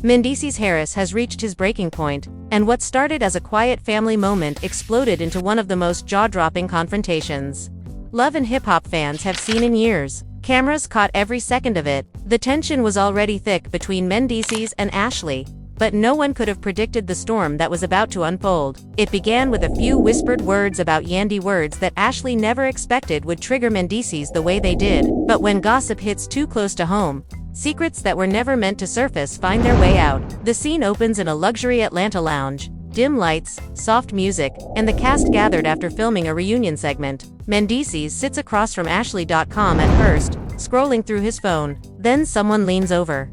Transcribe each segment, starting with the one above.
Mendeecees Harris has reached his breaking point, and what started as a quiet family moment exploded into one of the most jaw-dropping confrontations love and hip-hop fans have seen in years. Cameras caught every second of it. The tension was already thick between Mendeecees and Ashley, but no one could have predicted the storm that was about to unfold. It began with a few whispered words about Yandy, words that Ashley never expected would trigger Mendeecees the way they did. But when gossip hits too close to home, secrets that were never meant to surface find their way out. The scene opens in a luxury Atlanta lounge. Dim lights, soft music, and the cast gathered after filming a reunion segment. Mendeecees sits across from Ashley.com at first, scrolling through his phone. Then someone leans over,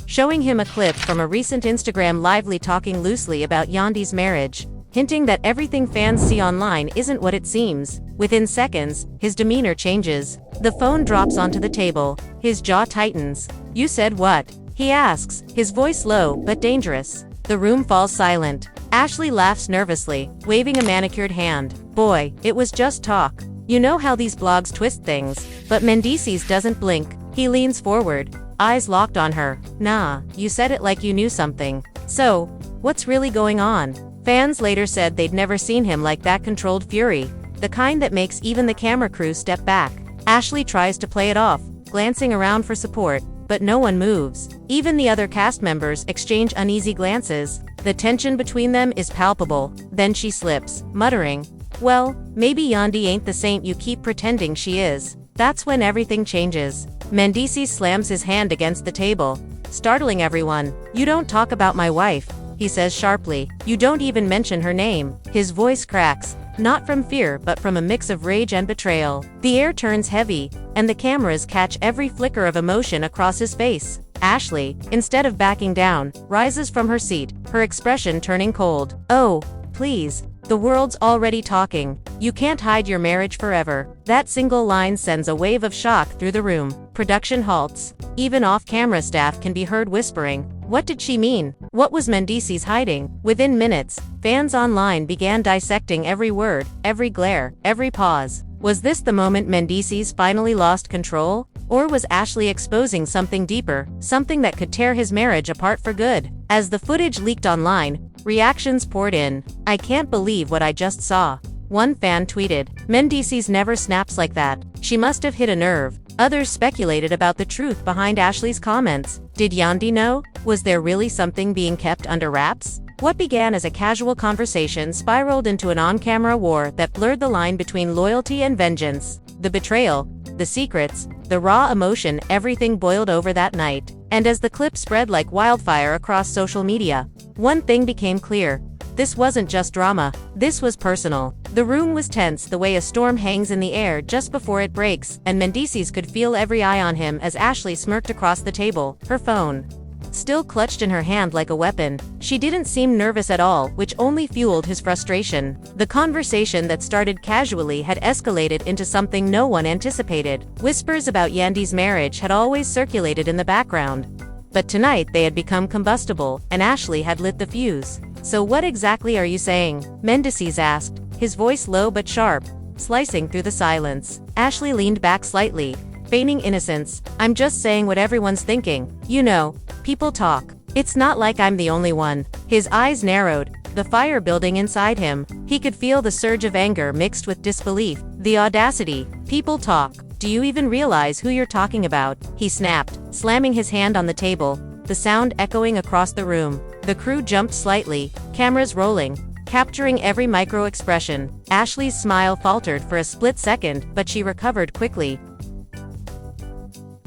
showing him a clip from a recent Instagram lively talking loosely about Yandy's marriage, hinting that everything fans see online isn't what it seems. Within seconds, his demeanor changes. The phone drops onto the table. His jaw tightens. "You said what?" he asks, his voice low but dangerous. The room falls silent. Ashley laughs nervously, waving a manicured hand. "Boy, it was just talk. You know how these blogs twist things." But Mendeecees doesn't blink. He leans forward, eyes locked on her. "Nah, you said it like you knew something. So, what's really going on?" Fans later said they'd never seen him like that controlled fury, the kind that makes even the camera crew step back. Ashley tries to play it off, glancing around for support, but no one moves. Even the other cast members exchange uneasy glances. The tension between them is palpable. Then she slips, muttering, "Well, maybe Yandy ain't the saint you keep pretending she is." That's when everything changes. Mendeecees slams his hand against the table, startling everyone. "You don't talk about my wife," he says sharply. "You don't even mention her name." His voice cracks, not from fear but from a mix of rage and betrayal. The air turns heavy, and the cameras catch every flicker of emotion across his face. Ashley, instead of backing down, rises from her seat, her expression turning cold. "Oh, please. The world's already talking. You can't hide your marriage forever." That single line sends a wave of shock through the room. Production halts. Even off-camera staff can be heard whispering, "What did she mean? What was Mendeecees hiding?" Within minutes, fans online began dissecting every word, every glare, every pause. Was this the moment Mendeecees finally lost control? Or was Ashley exposing something deeper, something that could tear his marriage apart for good? As the footage leaked online, reactions poured in. "I can't believe what I just saw." One fan tweeted, "Mendeecees never snaps like that. She must have hit a nerve." Others speculated about the truth behind Ashley's comments. Did Yandy know? Was there really something being kept under wraps? What began as a casual conversation spiraled into an on-camera war that blurred the line between loyalty and vengeance. The betrayal, the secrets, the raw emotion, everything boiled over that night. And as the clip spread like wildfire across social media, one thing became clear. This wasn't just drama. This was personal. The room was tense, the way a storm hangs in the air just before it breaks, and Mendeecees could feel every eye on him as Ashley smirked across the table, her phone still clutched in her hand like a weapon. She didn't seem nervous at all, which only fueled his frustration. The conversation that started casually had escalated into something no one anticipated. Whispers about Yandy's marriage had always circulated in the background, but tonight they had become combustible, and Ashley had lit the fuse. "So what exactly are you saying?" Mendeecees asked, his voice low but sharp, slicing through the silence. Ashley leaned back slightly, feigning innocence. "I'm just saying what everyone's thinking. You know, people talk. It's not like I'm the only one." His eyes narrowed, the fire building inside him. He could feel the surge of anger mixed with disbelief. The audacity. "People talk. Do you even realize who you're talking about?" he snapped, slamming his hand on the table, the sound echoing across the room. The crew jumped slightly, cameras rolling, capturing every micro-expression. Ashley's smile faltered for a split second, but she recovered quickly.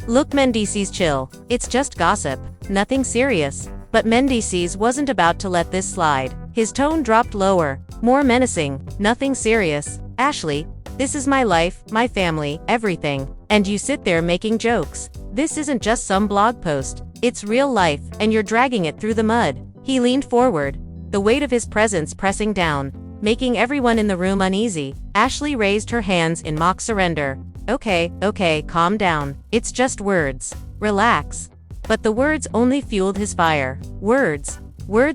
"Look, Mendeecees, chill. It's just gossip. Nothing serious." But Mendeecees wasn't about to let this slide. His tone dropped lower, more menacing. "Nothing serious. Ashley, this is my life, my family, everything. And you sit there making jokes. This isn't just some blog post. It's real life, and you're dragging it through the mud." He leaned forward, the weight of his presence pressing down, making everyone in the room uneasy. Ashley raised her hands in mock surrender. Okay, calm down. It's just words. Relax." But the words only fueled his fire. Words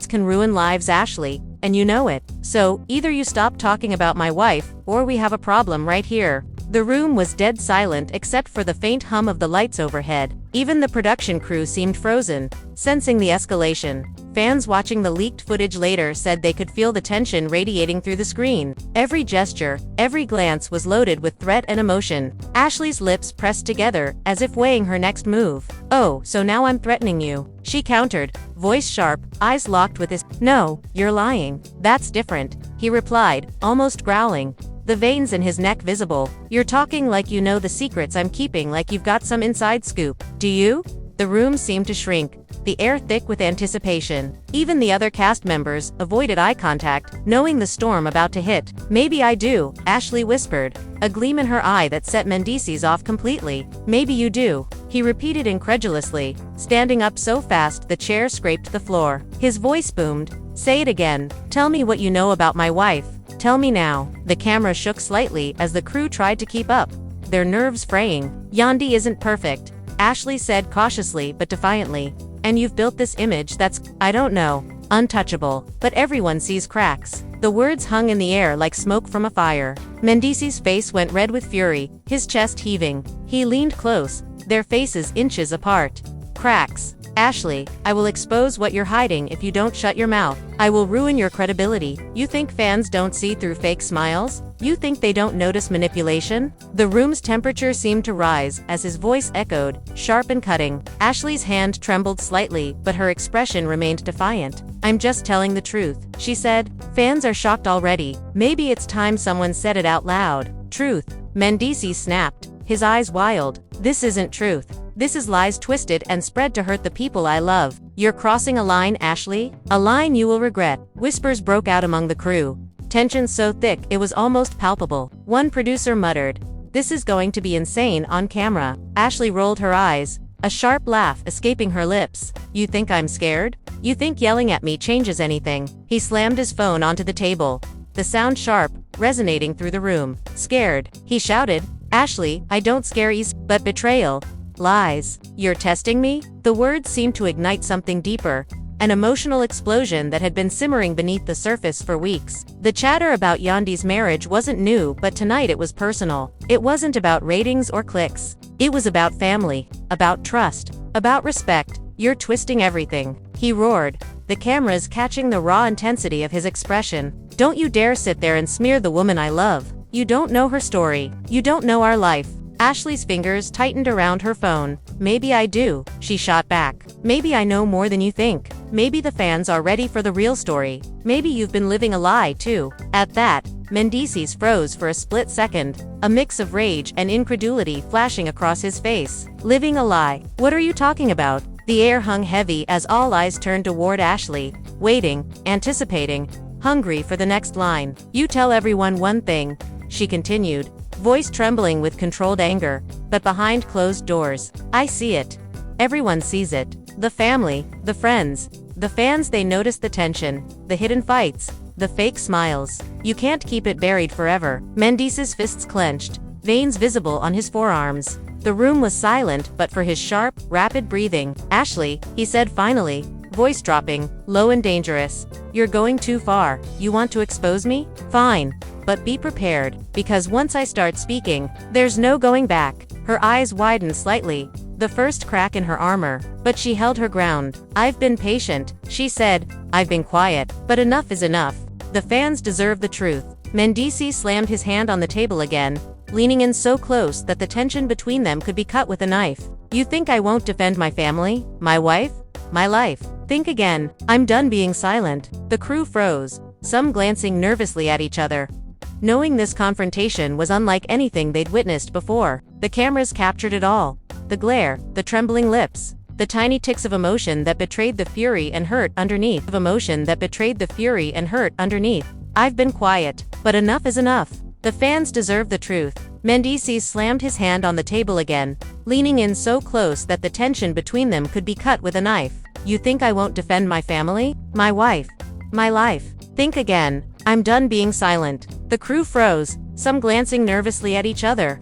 can ruin lives, Ashley, and you know it. "So, either you stop talking about my wife, or we have a problem right here." The room was dead silent except for the faint hum of the lights overhead. Even the production crew seemed frozen, sensing the escalation. Fans watching the leaked footage later said they could feel the tension radiating through the screen. Every gesture, every glance was loaded with threat and emotion. Ashley's lips pressed together, as if weighing her next move. "Oh, so now I'm threatening you," she countered, voice sharp, eyes locked with his. "No, you're lying. That's different," he replied, almost growling, the veins in his neck visible. "You're talking like you know the secrets I'm keeping, like you've got some inside scoop. Do you?" The room seemed to shrink, the air thick with anticipation. Even the other cast members avoided eye contact, knowing the storm about to hit. "Maybe I do," Ashley whispered, a gleam in her eye that set Mendeecees off completely. "Maybe you do," he repeated incredulously, standing up so fast the chair scraped the floor. His voice boomed. "Say it again. Tell me what you know about my wife. Tell me now." The camera shook slightly as the crew tried to keep up, their nerves fraying. "Yandy isn't perfect," Ashley said cautiously but defiantly. "And you've built this image that's, I don't know, untouchable, but everyone sees cracks." The words hung in the air like smoke from a fire. Mendeecees' face went red with fury, his chest heaving. He leaned close, their faces inches apart. "Cracks. Ashley, I will expose what you're hiding if you don't shut your mouth. I will ruin your credibility. You think fans don't see through fake smiles? You think they don't notice manipulation?" The room's temperature seemed to rise as his voice echoed, sharp and cutting. Ashley's hand trembled slightly, but her expression remained defiant. "I'm just telling the truth," she said. "Fans are shocked already. Maybe it's time someone said it out loud." "Truth." Mendeecees snapped, his eyes wild. "This isn't truth. This is lies twisted and spread to hurt the people I love. You're crossing a line, Ashley. A line you will regret." Whispers broke out among the crew, tension so thick it was almost palpable. One producer muttered, "This is going to be insane on camera." Ashley rolled her eyes, a sharp laugh escaping her lips. "You think I'm scared? You think yelling at me changes anything?" He slammed his phone onto the table, the sound sharp, resonating through the room. "Scared?" he shouted. "Ashley, I don't scare you, but betrayal. Lies. You're testing me?" The words seemed to ignite something deeper, an emotional explosion that had been simmering beneath the surface for weeks. The chatter about Yandy's marriage wasn't new, but tonight it was personal. It wasn't about ratings or clicks. It was about family, about trust, about respect. "You're twisting everything," he roared, the cameras catching the raw intensity of his expression. "Don't you dare sit there and smear the woman I love. You don't know her story. You don't know our life." Ashley's fingers tightened around her phone. "Maybe I do," she shot back. "Maybe I know more than you think. Maybe the fans are ready for the real story. Maybe you've been living a lie too." At that, Mendeecees froze for a split second, a mix of rage and incredulity flashing across his face. "Living a lie? What are you talking about?" The air hung heavy as all eyes turned toward Ashley, waiting, anticipating, hungry for the next line. "You tell everyone one thing," she continued, voice trembling with controlled anger, "but behind closed doors. I see it. Everyone sees it. The family, the friends, the fans, they notice the tension, the hidden fights, the fake smiles. You can't keep it buried forever." Mendeecees' fists clenched, veins visible on his forearms. The room was silent but for his sharp, rapid breathing. "Ashley," he said finally, voice dropping, low and dangerous. "You're going too far. You want to expose me? Fine. But be prepared, because once I start speaking, there's no going back." Her eyes widened slightly, the first crack in her armor, but she held her ground. "I've been patient," she said. "I've been quiet, but enough is enough. The fans deserve the truth." Mendeecees slammed his hand on the table again, leaning in so close that the tension between them could be cut with a knife. "You think I won't defend my family, my wife, my life? Think again. I'm done being silent." The crew froze, some glancing nervously at each other, knowing this confrontation was unlike anything they'd witnessed before. The cameras captured it all. The glare, the trembling lips, the tiny ticks of emotion that betrayed the fury and hurt underneath. "I've been quiet, but enough is enough. The fans deserve the truth." Mendeecees slammed his hand on the table again, leaning in so close that the tension between them could be cut with a knife. "You think I won't defend my family, my wife, my life? Think again. I'm done being silent." The crew froze, some glancing nervously at each other,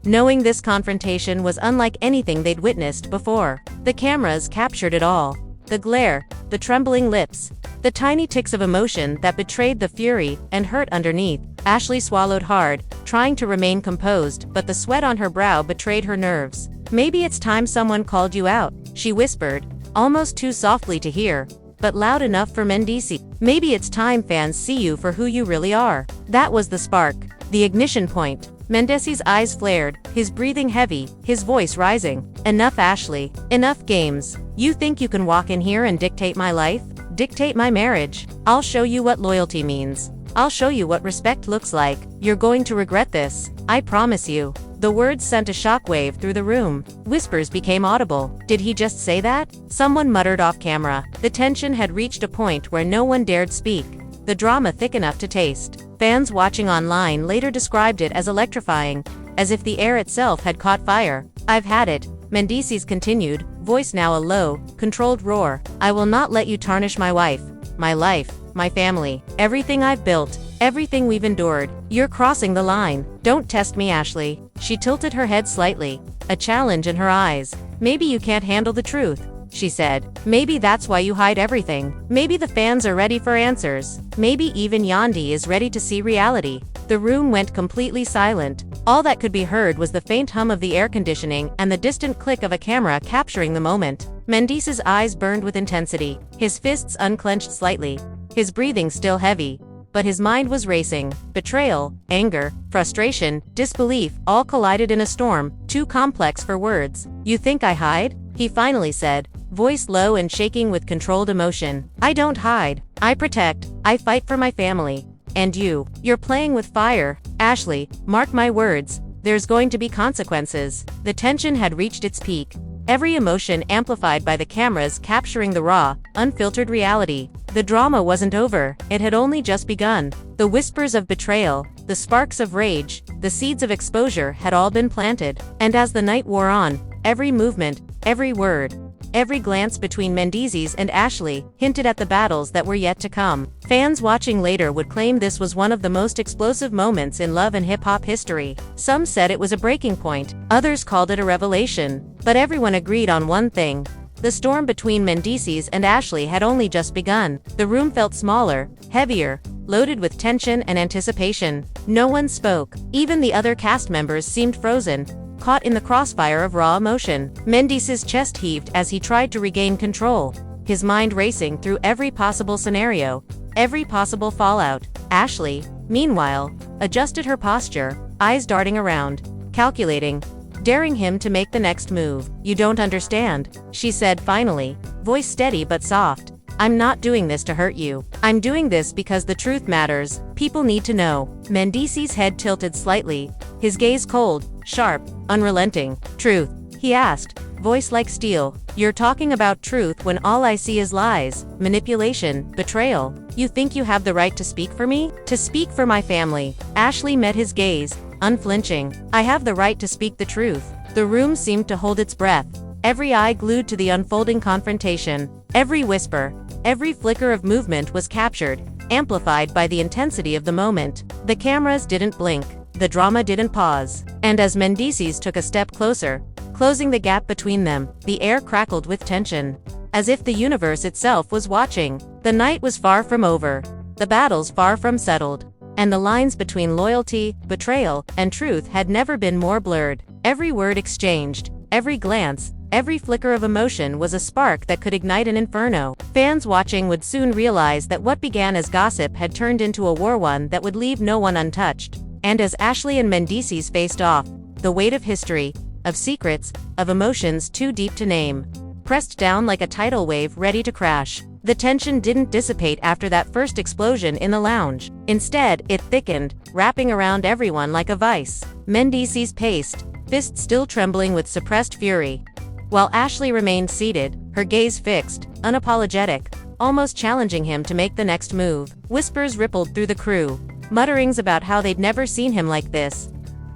knowing this confrontation was unlike anything they'd witnessed before. The cameras captured it all. The glare, the trembling lips, the tiny ticks of emotion that betrayed the fury and hurt underneath. Ashley swallowed hard, trying to remain composed, but the sweat on her brow betrayed her nerves. Maybe it's time someone called you out, she whispered, almost too softly to hear, but loud enough for Mendeecees. Maybe it's time fans see you for who you really are. That was the spark, the ignition point. Mendeecees' eyes flared, his breathing heavy, his voice rising. Enough, Ashley. Enough games. You think you can walk in here and dictate my life? Dictate my marriage? I'll show you what loyalty means. I'll show you what respect looks like. You're going to regret this. I promise you. The words sent a shockwave through the room. Whispers became audible. Did he just say that? Someone muttered off camera. The tension had reached a point where no one dared speak. The drama thick enough to taste. Fans watching online later described it as electrifying, as if the air itself had caught fire. I've had it, Mendeecees continued, voice now a low, controlled roar. I will not let you tarnish my wife, my life, my family, everything I've built, everything we've endured. You're crossing the line. Don't test me, Ashley. She tilted her head slightly, a challenge in her eyes. Maybe you can't handle the truth, she said. Maybe that's why you hide everything. Maybe the fans are ready for answers. Maybe even Yandy is ready to see reality. The room went completely silent. All that could be heard was the faint hum of the air conditioning and the distant click of a camera capturing the moment. Mendeecees' eyes burned with intensity, his fists unclenched slightly, his breathing still heavy. But his mind was racing. Betrayal, anger, frustration, disbelief, all collided in a storm, too complex for words. You think I hide? He finally said, voice low and shaking with controlled emotion. I don't hide. I protect. I fight for my family. And you're playing with fire. Ashley, mark my words, there's going to be consequences. The tension had reached its peak. Every emotion amplified by the cameras capturing the raw, unfiltered reality. The drama wasn't over, it had only just begun. The whispers of betrayal, the sparks of rage, the seeds of exposure had all been planted. And as the night wore on, every movement, every word, every glance between Mendeecees and Ashley hinted at the battles that were yet to come. Fans watching later would claim this was one of the most explosive moments in love and hip-hop history. Some said it was a breaking point, others called it a revelation. But everyone agreed on one thing. The storm between Mendeecees and Ashley had only just begun. The room felt smaller, heavier, loaded with tension and anticipation. No one spoke. Even the other cast members seemed frozen, caught in the crossfire of raw emotion. Mendeecees' chest heaved as he tried to regain control, his mind racing through every possible scenario, every possible fallout. Ashley, meanwhile, adjusted her posture, eyes darting around, calculating, daring him to make the next move. You don't understand, she said finally, voice steady but soft. I'm not doing this to hurt you. I'm doing this because the truth matters. People need to know. Mendeecees' head tilted slightly, his gaze cold, sharp, unrelenting. Truth? He asked, voice like steel. You're talking about truth when all I see is lies, manipulation, betrayal. You think you have the right to speak for me? To speak for my family? Ashley met his gaze, unflinching. I have the right to speak the truth. The room seemed to hold its breath, every eye glued to the unfolding confrontation. Every whisper, every flicker of movement was captured, amplified by the intensity of the moment. The cameras didn't blink. The drama didn't pause. And as Mendeecees took a step closer, closing the gap between them, the air crackled with tension, as if the universe itself was watching. The night was far from over, the battles far from settled, and the lines between loyalty, betrayal, and truth had never been more blurred. Every word exchanged, every glance, every flicker of emotion was a spark that could ignite an inferno. Fans watching would soon realize that what began as gossip had turned into a war, one that would leave no one untouched. And as Ashley and Mendeecees faced off, the weight of history, of secrets, of emotions too deep to name, pressed down like a tidal wave ready to crash. The tension didn't dissipate after that first explosion in the lounge. Instead, it thickened, wrapping around everyone like a vice. Mendeecees paced, fists still trembling with suppressed fury, while Ashley remained seated, her gaze fixed, unapologetic, almost challenging him to make the next move. Whispers rippled through the crew, mutterings about how they'd never seen him like this,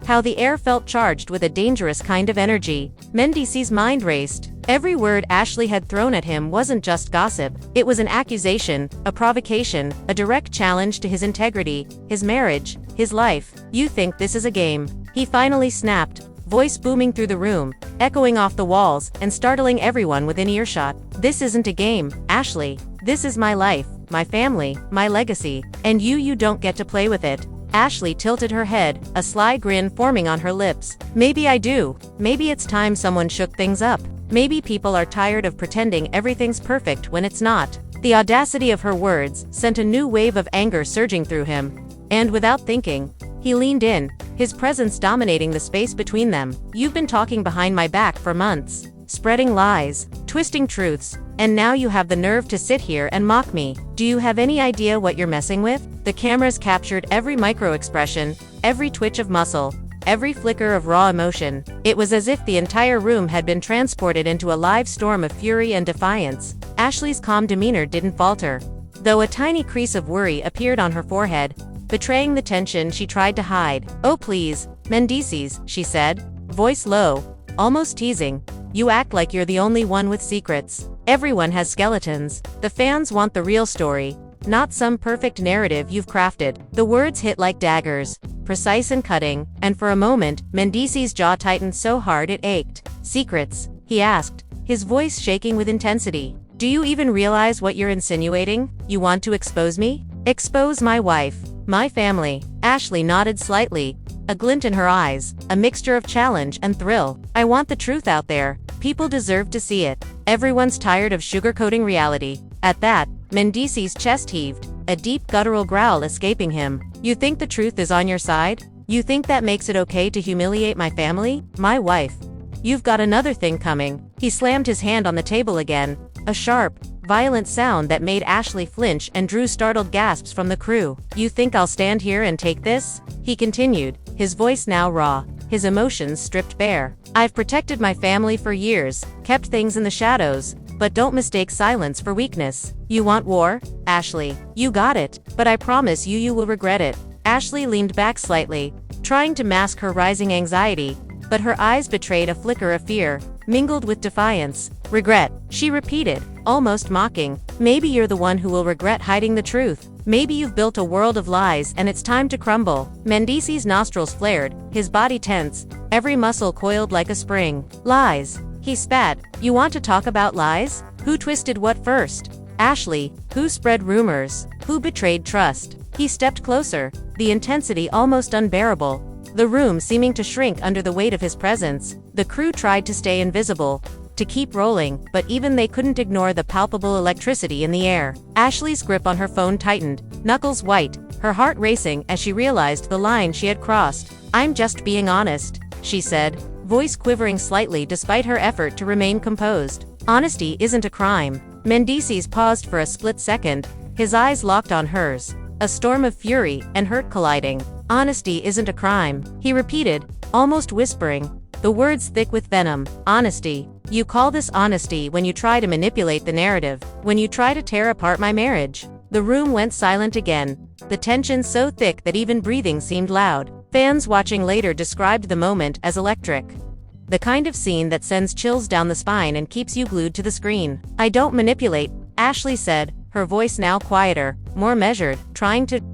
how the air felt charged with a dangerous kind of energy. Mendeecees' mind raced. Every word Ashley had thrown at him wasn't just gossip, it was an accusation, a provocation, a direct challenge to his integrity, his marriage, his life. You think this is a game? He finally snapped, voice booming through the room, echoing off the walls and startling everyone within earshot. This isn't a game, Ashley. This is my life, my family, my legacy. And you don't get to play with it. Ashley tilted her head, a sly grin forming on her lips. Maybe I do. Maybe it's time someone shook things up. Maybe people are tired of pretending everything's perfect when it's not. The audacity of her words sent a new wave of anger surging through him. And without thinking, he leaned in, his presence dominating the space between them. You've been talking behind my back for months, spreading lies, twisting truths, and now you have the nerve to sit here and mock me. Do you have any idea what you're messing with? The cameras captured every micro-expression, every twitch of muscle, every flicker of raw emotion. It was as if the entire room had been transported into a live storm of fury and defiance. Ashley's calm demeanor didn't falter, though a tiny crease of worry appeared on her forehead, betraying the tension she tried to hide. Oh please, Mendeecees, she said, voice low, almost teasing. You act like you're the only one with secrets. Everyone has skeletons. The fans want the real story, not some perfect narrative you've crafted. The words hit like daggers, precise and cutting, and for a moment, Mendeecees' jaw tightened so hard it ached. Secrets? He asked, his voice shaking with intensity. Do you even realize what you're insinuating? You want to expose me? Expose my wife, my family. Ashley nodded slightly, a glint in her eyes, a mixture of challenge and thrill. I want the truth out there. People deserve to see it. Everyone's tired of sugarcoating reality. At that, Mendeecees' chest heaved, a deep guttural growl escaping him. You think the truth is on your side? You think that makes it okay to humiliate my family? My wife? You've got another thing coming. He slammed his hand on the table again, a sharp, violent sound that made Ashley flinch and drew startled gasps from the crew. You think I'll stand here and take this? He continued, his voice now raw, his emotions stripped bare. I've protected my family for years, kept things in the shadows, but don't mistake silence for weakness. You want war? Ashley, you got it, but I promise you will regret it. Ashley leaned back slightly, trying to mask her rising anxiety, but her eyes betrayed a flicker of fear, mingled with defiance. Regret, she repeated, almost mocking. Maybe you're the one who will regret hiding the truth. Maybe you've built a world of lies and it's time to crumble. Mendeecees' nostrils flared, his body tense, every muscle coiled like a spring. Lies. He spat. You want to talk about lies? Who twisted what first? Ashley. Who spread rumors? Who betrayed trust? He stepped closer, the intensity almost unbearable, the room seeming to shrink under the weight of his presence. The crew tried to stay invisible, to keep rolling, but even they couldn't ignore the palpable electricity in the air. Ashley's grip on her phone tightened, knuckles white, her heart racing as she realized the line she had crossed. I'm just being honest, she said, voice quivering slightly despite her effort to remain composed. Honesty isn't a crime. Mendeecees paused for a split second, his eyes locked on hers, a storm of fury and hurt colliding. Honesty isn't a crime, he repeated, almost whispering, the words thick with venom. Honesty. You call this honesty when you try to manipulate the narrative, when you try to tear apart my marriage. The room went silent again, the tension so thick that even breathing seemed loud. Fans watching later described the moment as electric. The kind of scene that sends chills down the spine and keeps you glued to the screen. I don't manipulate, Ashley said, her voice now quieter, more measured,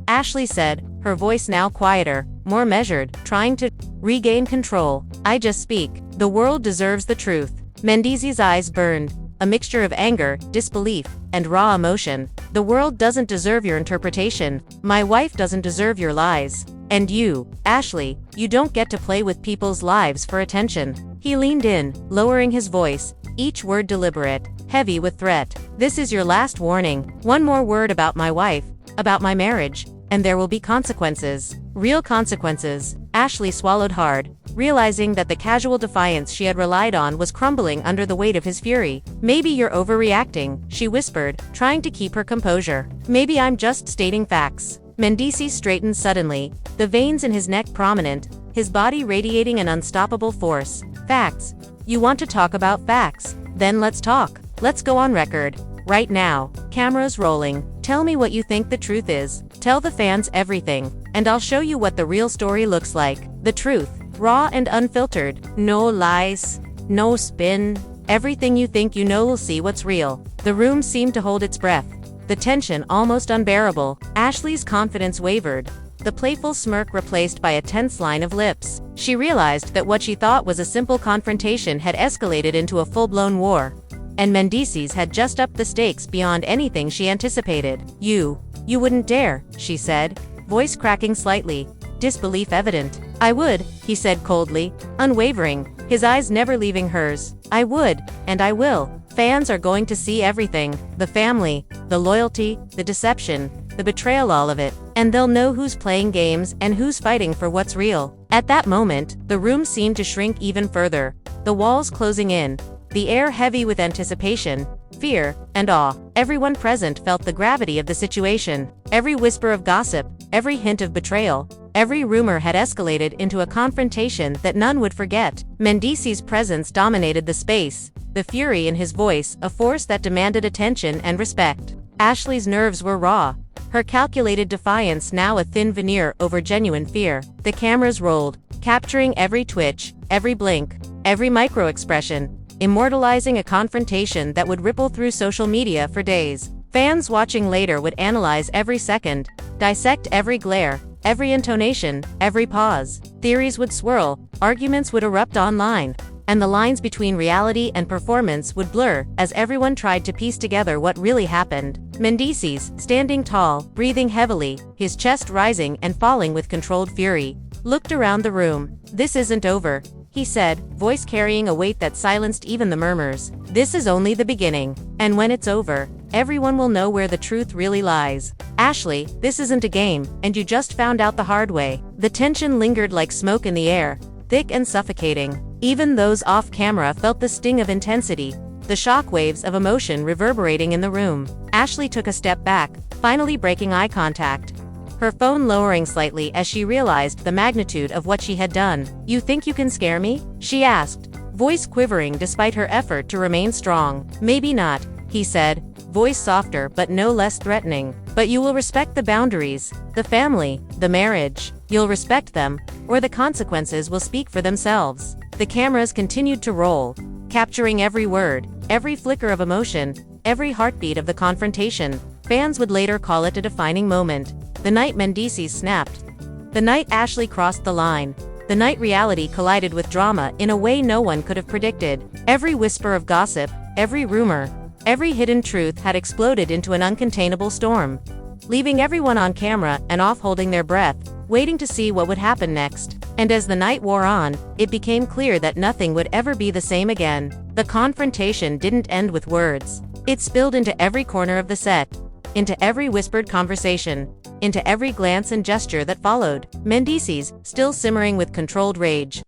Ashley said, her voice now quieter, more measured, trying to regain control. I just speak. The world deserves the truth. Mendeecees' eyes burned, a mixture of anger, disbelief, and raw emotion. The world doesn't deserve your interpretation. My wife doesn't deserve your lies. And you, Ashley, you don't get to play with people's lives for attention. He leaned in, lowering his voice, each word deliberate, heavy with threat. This is your last warning. One more word about my wife, about my marriage, and there will be consequences. Real consequences. Ashley swallowed hard, realizing that the casual defiance she had relied on was crumbling under the weight of his fury. Maybe you're overreacting, she whispered, trying to keep her composure. Maybe I'm just stating facts. Mendeecees straightened suddenly, the veins in his neck prominent, his body radiating an unstoppable force. Facts. You want to talk about facts? Then let's talk. Let's go on record. Right now. Cameras rolling. Tell me what you think the truth is. Tell the fans everything, and I'll show you what the real story looks like. The truth. Raw and unfiltered. No lies. No spin. Everything you think you know will see what's real. The room seemed to hold its breath, the tension almost unbearable. Ashley's confidence wavered, the playful smirk replaced by a tense line of lips. She realized that what she thought was a simple confrontation had escalated into a full-blown war, and Mendeecees had just upped the stakes beyond anything she anticipated. You wouldn't dare, she said, voice cracking slightly, disbelief evident. "I would," he said coldly, unwavering, his eyes never leaving hers. "I would, and I will. Fans are going to see everything, the family, the loyalty, the deception, the betrayal, all of it, and they'll know who's playing games and who's fighting for what's real." At that moment, the room seemed to shrink even further, the walls closing in, the air heavy with anticipation, fear, and awe. Everyone present felt the gravity of the situation. Every whisper of gossip, every hint of betrayal, every rumor had escalated into a confrontation that none would forget. Mendeecees' presence dominated the space, the fury in his voice a force that demanded attention and respect. Ashley's nerves were raw, her calculated defiance now a thin veneer over genuine fear. The cameras rolled, capturing every twitch, every blink, every micro-expression, immortalizing a confrontation that would ripple through social media for days. Fans watching later would analyze every second, dissect every glare, every intonation, every pause. Theories would swirl, arguments would erupt online, and the lines between reality and performance would blur as everyone tried to piece together what really happened. Mendeecees, standing tall, breathing heavily, his chest rising and falling with controlled fury, looked around the room. "This isn't over," he said, voice carrying a weight that silenced even the murmurs. "This is only the beginning. And when it's over, everyone will know where the truth really lies. Ashley, this isn't a game, and you just found out the hard way." The tension lingered like smoke in the air, thick and suffocating. Even those off-camera felt the sting of intensity, the shockwaves of emotion reverberating in the room. Ashley took a step back, finally breaking eye contact, her phone lowering slightly as she realized the magnitude of what she had done. "You think you can scare me?" she asked, voice quivering despite her effort to remain strong. "Maybe not," he said, voice softer but no less threatening. "But you will respect the boundaries, the family, the marriage. You'll respect them, or the consequences will speak for themselves." The cameras continued to roll, capturing every word, every flicker of emotion, every heartbeat of the confrontation. Fans would later call it a defining moment. The night Mendeecees snapped. The night Ashley crossed the line. The night reality collided with drama in a way no one could have predicted. Every whisper of gossip, every rumor, every hidden truth had exploded into an uncontainable storm, leaving everyone on camera and off holding their breath, waiting to see what would happen next. And as the night wore on, it became clear that nothing would ever be the same again. The confrontation didn't end with words. It spilled into every corner of the set, into every whispered conversation, into every glance and gesture that followed. Mendeecees, still simmering with controlled rage,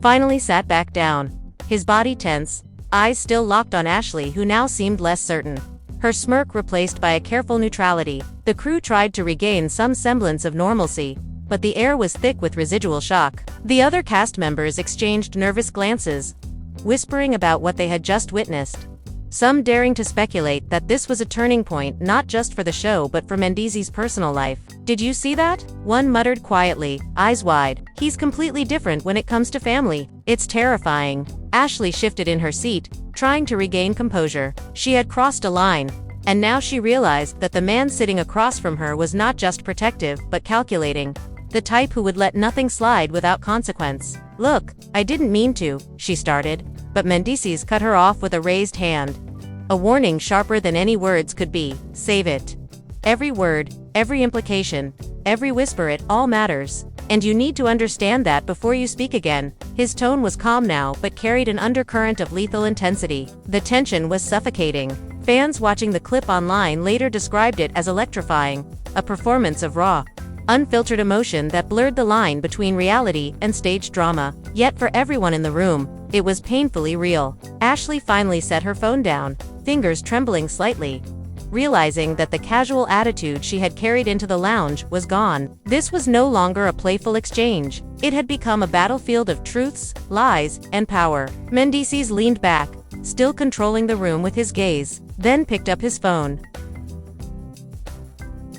finally sat back down, his body tense, eyes still locked on Ashley, who now seemed less certain, her smirk replaced by a careful neutrality. The crew tried to regain some semblance of normalcy, but the air was thick with residual shock. The other cast members exchanged nervous glances, whispering about what they had just witnessed, some daring to speculate that this was a turning point not just for the show but for Mendeecees' personal life. "Did you see that?" one muttered quietly, eyes wide. "He's completely different when it comes to family. It's terrifying." Ashley shifted in her seat, trying to regain composure. She had crossed a line, and now she realized that the man sitting across from her was not just protective but calculating, the type who would let nothing slide without consequence. "Look, I didn't mean to," she started, but Mendeecees cut her off with a raised hand. A warning sharper than any words could be. "Save it. Every word, every implication, every whisper, it all matters. And you need to understand that before you speak again." His tone was calm now but carried an undercurrent of lethal intensity. The tension was suffocating. Fans watching the clip online later described it as electrifying, a performance of raw, unfiltered emotion that blurred the line between reality and staged drama. Yet for everyone in the room, it was painfully real. Ashley finally set her phone down, fingers trembling slightly, realizing that the casual attitude she had carried into the lounge was gone. This was no longer a playful exchange. It had become a battlefield of truths, lies, and power. Mendeecees leaned back, still controlling the room with his gaze, then picked up his phone,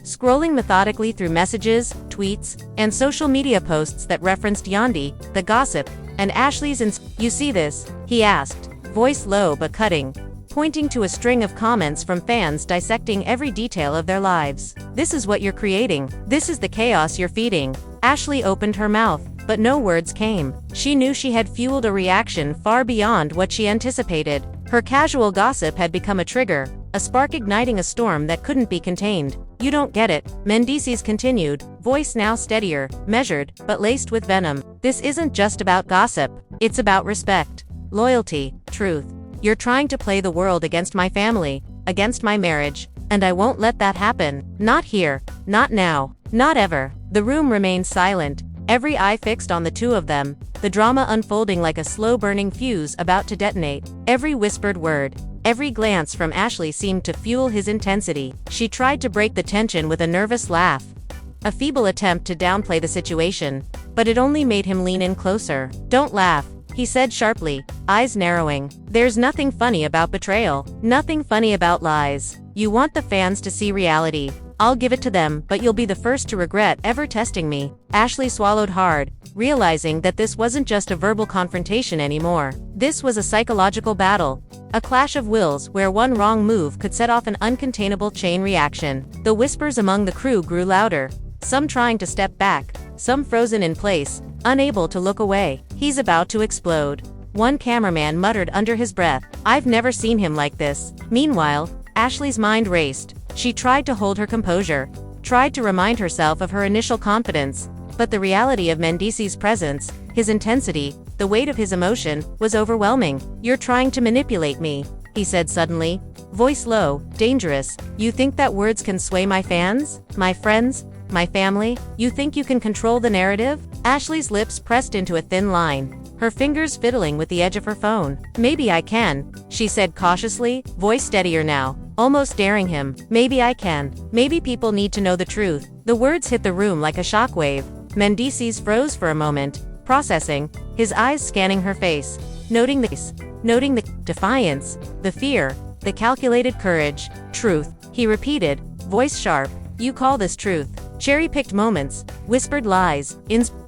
scrolling methodically through messages, tweets, and social media posts that referenced Yandy, the gossip, and Ashley's "You see this?" he asked, voice low but cutting, pointing to a string of comments from fans dissecting every detail of their lives. "This is what you're creating. This is the chaos you're feeding." Ashley opened her mouth, but no words came. She knew she had fueled a reaction far beyond what she anticipated. Her casual gossip had become a trigger, a spark igniting a storm that couldn't be contained. "You don't get it," Mendeecees continued, voice now steadier, measured, but laced with venom. "This isn't just about gossip. It's about respect, loyalty, truth. You're trying to play the world against my family, against my marriage, and I won't let that happen. Not here, not now, not ever." The room remained silent, every eye fixed on the two of them, the drama unfolding like a slow-burning fuse about to detonate. Every whispered word, every glance from Ashley seemed to fuel his intensity. She tried to break the tension with a nervous laugh, a feeble attempt to downplay the situation, but it only made him lean in closer. "Don't laugh," he said sharply, eyes narrowing. "There's nothing funny about betrayal, nothing funny about lies. You want the fans to see reality. I'll give it to them, but you'll be the first to regret ever testing me." Ashley swallowed hard, realizing that this wasn't just a verbal confrontation anymore. This was a psychological battle, a clash of wills where one wrong move could set off an uncontainable chain reaction. The whispers among the crew grew louder, some trying to step back, some frozen in place, unable to look away. "He's about to explode," one cameraman muttered under his breath. "I've never seen him like this." Meanwhile, Ashley's mind raced. She tried to hold her composure, tried to remind herself of her initial confidence, but the reality of Mendeecees' presence, his intensity, the weight of his emotion, was overwhelming. "You're trying to manipulate me," he said suddenly, voice low, dangerous. "You think that words can sway my fans, my friends, my family? You think you can control the narrative?" Ashley's lips pressed into a thin line, her fingers fiddling with the edge of her phone. "Maybe I can," she said cautiously, voice steadier now, almost daring him. "Maybe I can. Maybe people need to know the truth." The words hit the room like a shockwave. Mendeecees froze for a moment, processing, his eyes scanning her face, noting the defiance, the fear, the calculated courage. "Truth," he repeated, voice sharp. "You call this truth? Cherry-picked moments, whispered lies,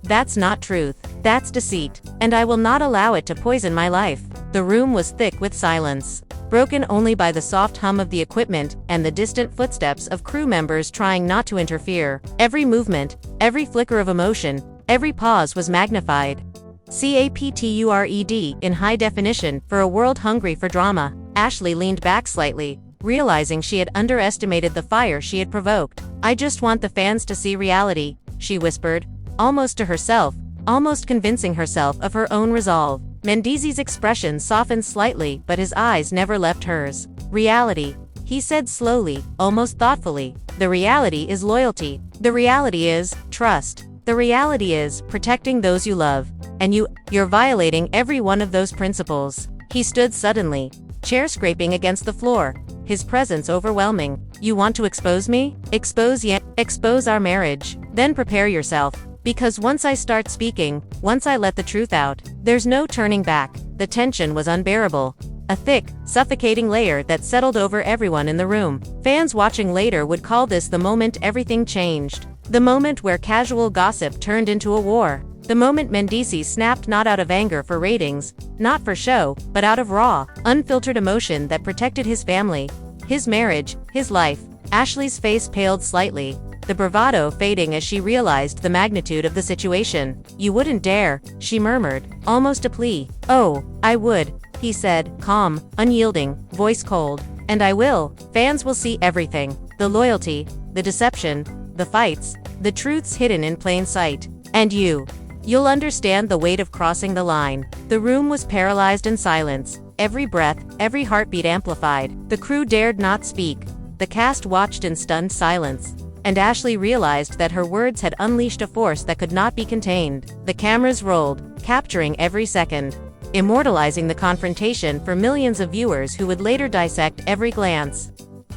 that's not truth. That's deceit. And I will not allow it to poison my life." The room was thick with silence, broken only by the soft hum of the equipment and the distant footsteps of crew members trying not to interfere. Every movement, every flicker of emotion, every pause was magnified. CAPTURED in high definition for a world hungry for drama. Ashley leaned back slightly, realizing she had underestimated the fire she had provoked. "I just want the fans to see reality," she whispered, almost to herself, almost convincing herself of her own resolve. Mendeecees' expression softened slightly, but his eyes never left hers. "Reality," he said slowly, almost thoughtfully. "The reality is loyalty. The reality is trust. The reality is protecting those you love. And you're violating every one of those principles." He stood suddenly, chair scraping against the floor, his presence overwhelming. "You want to expose me? Expose our marriage. Then prepare yourself. Because once I start speaking, once I let the truth out, there's no turning back." The tension was unbearable, a thick, suffocating layer that settled over everyone in the room. Fans watching later would call this the moment everything changed. The moment where casual gossip turned into a war. The moment Mendeecees snapped not out of anger for ratings, not for show, but out of raw, unfiltered emotion that protected his family, his marriage, his life. Ashley's face paled slightly, the bravado fading as she realized the magnitude of the situation. "You wouldn't dare," she murmured, almost a plea. "Oh, I would," he said, calm, unyielding, voice cold. "And I will. Fans will see everything. The loyalty, the deception, the fights, the truths hidden in plain sight. And you'll understand the weight of crossing the line." The room was paralyzed in silence, every breath, every heartbeat amplified. The crew dared not speak. The cast watched in stunned silence, and Ashley realized that her words had unleashed a force that could not be contained. The cameras rolled, capturing every second, immortalizing the confrontation for millions of viewers who would later dissect every glance,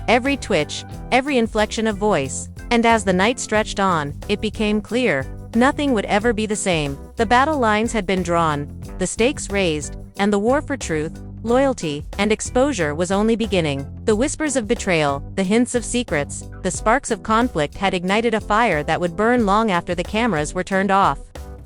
every twitch, every inflection of voice. And as the night stretched on, it became clear, nothing would ever be the same. The battle lines had been drawn, the stakes raised, and the war for truth, loyalty, and exposure was only beginning. The whispers of betrayal, the hints of secrets, the sparks of conflict had ignited a fire that would burn long after the cameras were turned off,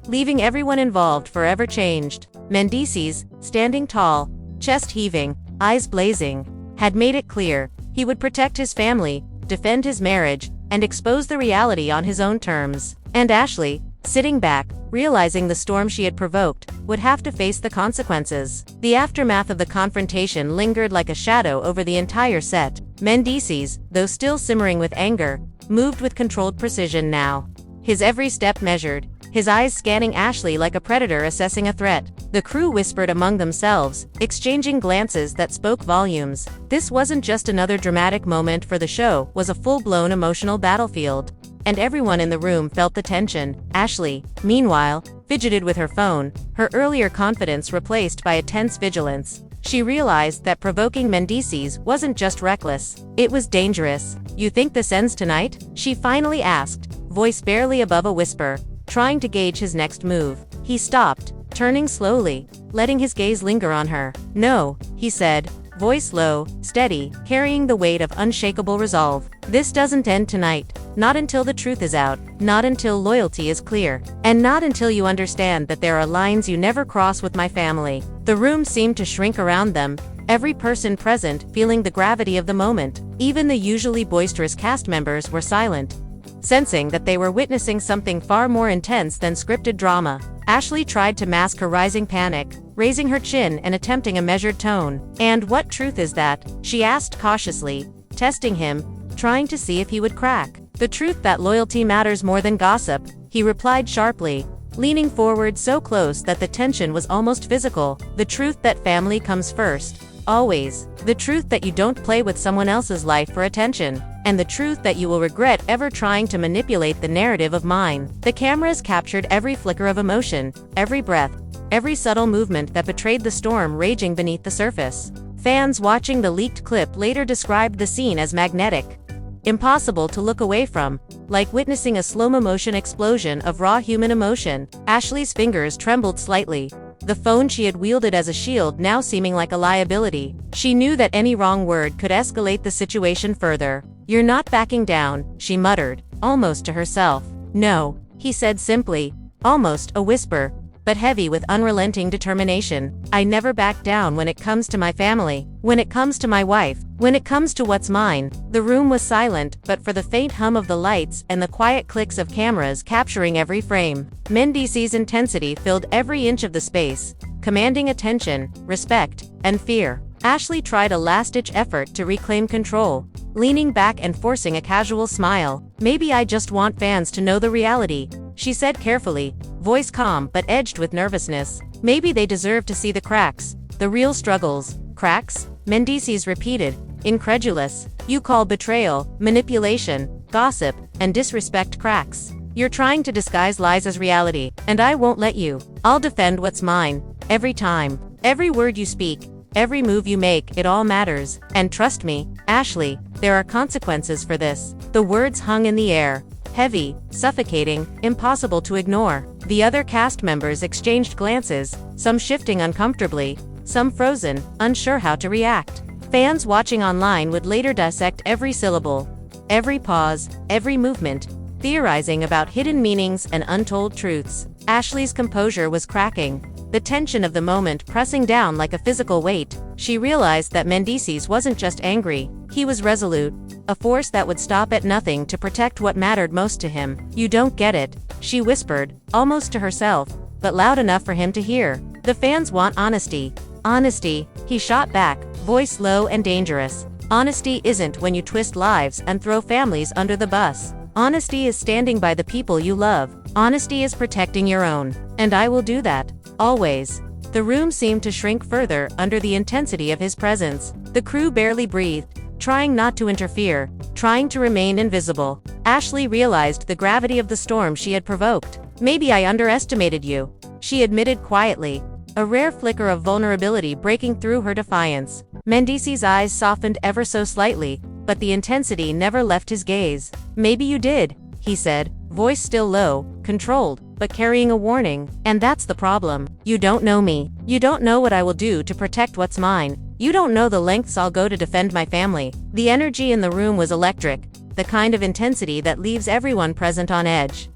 leaving everyone involved forever changed. Mendeecees, standing tall, chest heaving, eyes blazing, had made it clear, he would protect his family, defend his marriage, and expose the reality on his own terms. And Ashley, sitting back, realizing the storm she had provoked, would have to face the consequences. The aftermath of the confrontation lingered like a shadow over the entire set. Mendeecees, though still simmering with anger, moved with controlled precision now. His every step measured, his eyes scanning Ashley like a predator assessing a threat. The crew whispered among themselves, exchanging glances that spoke volumes. This wasn't just another dramatic moment for the show, was a full-blown emotional battlefield. And everyone in the room felt the tension. Ashley, meanwhile, fidgeted with her phone, her earlier confidence replaced by a tense vigilance. She realized that provoking Mendeecees wasn't just reckless, it was dangerous. "You think this ends tonight?" she finally asked, voice barely above a whisper, trying to gauge his next move. He stopped, turning slowly, letting his gaze linger on her. "No," he said, voice low, steady, carrying the weight of unshakable resolve. "This doesn't end tonight. Not until the truth is out, not until loyalty is clear, and not until you understand that there are lines you never cross with my family." The room seemed to shrink around them, every person present feeling the gravity of the moment. Even the usually boisterous cast members were silent, sensing that they were witnessing something far more intense than scripted drama. Ashley tried to mask her rising panic, raising her chin and attempting a measured tone. "And what truth is that?" she asked cautiously, testing him, trying to see if he would crack. "The truth that loyalty matters more than gossip," he replied sharply, leaning forward so close that the tension was almost physical. "The truth that family comes first, always. The truth that you don't play with someone else's life for attention. And the truth that you will regret ever trying to manipulate the narrative of mine." The cameras captured every flicker of emotion, every breath, every subtle movement that betrayed the storm raging beneath the surface. Fans watching the leaked clip later described the scene as magnetic, impossible to look away from, like witnessing a slow-motion explosion of raw human emotion. Ashley's fingers trembled slightly, the phone she had wielded as a shield now seeming like a liability. She knew that any wrong word could escalate the situation further. "You're not backing down," she muttered, almost to herself. "No," he said simply, almost a whisper, but heavy with unrelenting determination. "I never back down when it comes to my family, when it comes to my wife, when it comes to what's mine." The room was silent, but for the faint hum of the lights and the quiet clicks of cameras capturing every frame. Mendeecees' intensity filled every inch of the space, commanding attention, respect, and fear. Ashley tried a last-ditch effort to reclaim control, leaning back and forcing a casual smile. "Maybe I just want fans to know the reality," she said carefully, voice calm but edged with nervousness. "Maybe they deserve to see the cracks, the real struggles." "Cracks?" Mendeecees repeated, incredulous. "You call betrayal, manipulation, gossip, and disrespect cracks. You're trying to disguise lies as reality, and I won't let you. I'll defend what's mine, every time. Every word you speak, every move you make, it all matters. And trust me, Ashley, there are consequences for this." The words hung in the air, heavy, suffocating, impossible to ignore. The other cast members exchanged glances, some shifting uncomfortably, some frozen, unsure how to react. Fans watching online would later dissect every syllable, every pause, every movement, theorizing about hidden meanings and untold truths. Ashley's composure was cracking, the tension of the moment pressing down like a physical weight. She realized that Mendeecees wasn't just angry, he was resolute, a force that would stop at nothing to protect what mattered most to him. "You don't get it," she whispered, almost to herself, but loud enough for him to hear. "The fans want honesty." "Honesty," he shot back, voice low and dangerous. "Honesty isn't when you twist lives and throw families under the bus. Honesty is standing by the people you love. Honesty is protecting your own. And I will do that. Always." The room seemed to shrink further under the intensity of his presence. The crew barely breathed, trying not to interfere, trying to remain invisible. Ashley realized the gravity of the storm she had provoked. "Maybe I underestimated you," she admitted quietly, a rare flicker of vulnerability breaking through her defiance. Mendeecees' eyes softened ever so slightly, but the intensity never left his gaze. "Maybe you did," he said, voice still low, controlled, but carrying a warning. "And that's the problem. You don't know me. You don't know what I will do to protect what's mine. You don't know the lengths I'll go to defend my family." The energy in the room was electric, the kind of intensity that leaves everyone present on edge,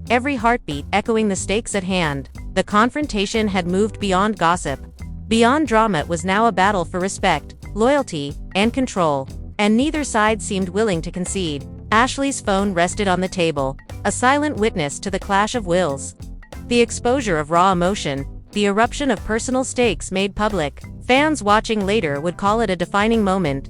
every heartbeat echoing the stakes at hand. The confrontation had moved beyond gossip, beyond drama. It was now a battle for respect, loyalty, and control, and neither side seemed willing to concede. Ashley's phone rested on the table, a silent witness to the clash of wills. The exposure of raw emotion, the eruption of personal stakes made public. Fans watching later would call it a defining moment.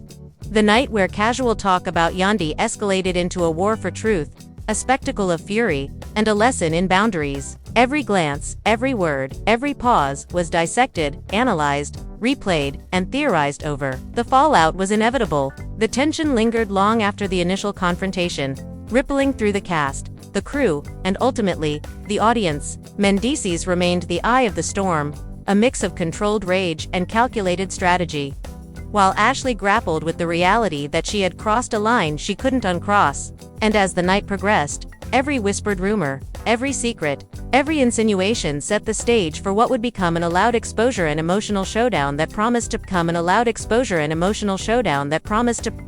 The night where casual talk about Yandy escalated into a war for truth, a spectacle of fury, and a lesson in boundaries. Every glance, every word, every pause was dissected, analyzed, replayed, and theorized over. The fallout was inevitable. The tension lingered long after the initial confrontation, rippling through the cast, the crew, and ultimately, the audience. Mendeecees remained the eye of the storm, a mix of controlled rage and calculated strategy. While Ashley grappled with the reality that she had crossed a line she couldn't uncross, and as the night progressed, every whispered rumor, every secret, every insinuation set the stage for what would become an allowed exposure and emotional showdown that promised to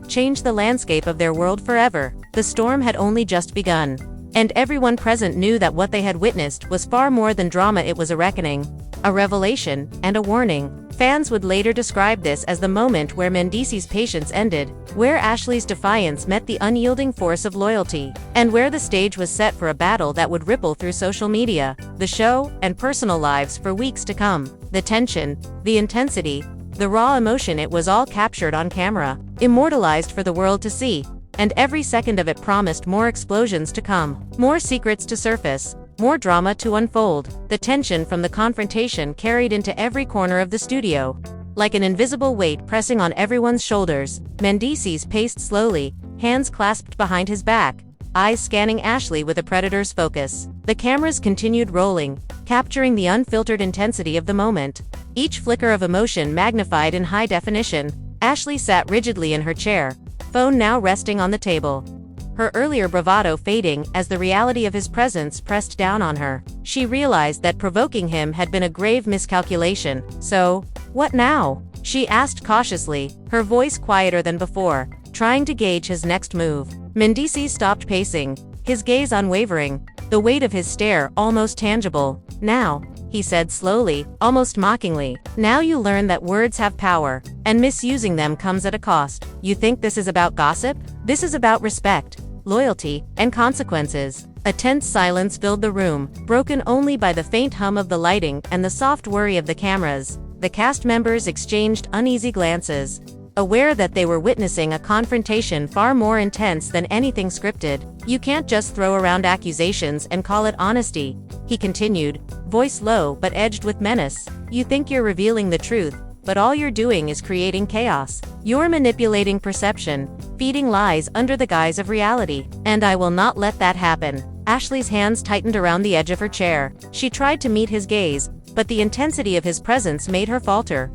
change the landscape of their world forever. The storm had only just begun, and everyone present knew that what they had witnessed was far more than drama. It was a reckoning, a revelation, and a warning. Fans would later describe this as the moment where Mendeecees' patience ended, where Ashley's defiance met the unyielding force of loyalty, and where the stage was set for a battle that would ripple through social media, the show, and personal lives for weeks to come. The tension, the intensity, the raw emotion, it was all captured on camera, immortalized for the world to see, and every second of it promised more explosions to come, more secrets to surface, more drama to unfold. The tension from the confrontation carried into every corner of the studio. Like an invisible weight pressing on everyone's shoulders, Mendeecees paced slowly, hands clasped behind his back, eyes scanning Ashley with a predator's focus. The cameras continued rolling, capturing the unfiltered intensity of the moment. Each flicker of emotion magnified in high definition. Ashley sat rigidly in her chair, phone now resting on the table, her earlier bravado fading as the reality of his presence pressed down on her. She realized that provoking him had been a grave miscalculation. So, what now? She asked cautiously, her voice quieter than before, trying to gauge his next move. Mendeecees stopped pacing, his gaze unwavering, the weight of his stare almost tangible. Now, he said slowly, almost mockingly, now you learn that words have power, and misusing them comes at a cost. You think this is about gossip? This is about respect, loyalty, and consequences. A tense silence filled the room, broken only by the faint hum of the lighting and the soft whirring of the cameras. The cast members exchanged uneasy glances, aware that they were witnessing a confrontation far more intense than anything scripted. You can't just throw around accusations and call it honesty, he continued, voice low but edged with menace. You think you're revealing the truth, but all you're doing is creating chaos. You're manipulating perception, feeding lies under the guise of reality. And I will not let that happen. Ashley's hands tightened around the edge of her chair. She tried to meet his gaze, but the intensity of his presence made her falter.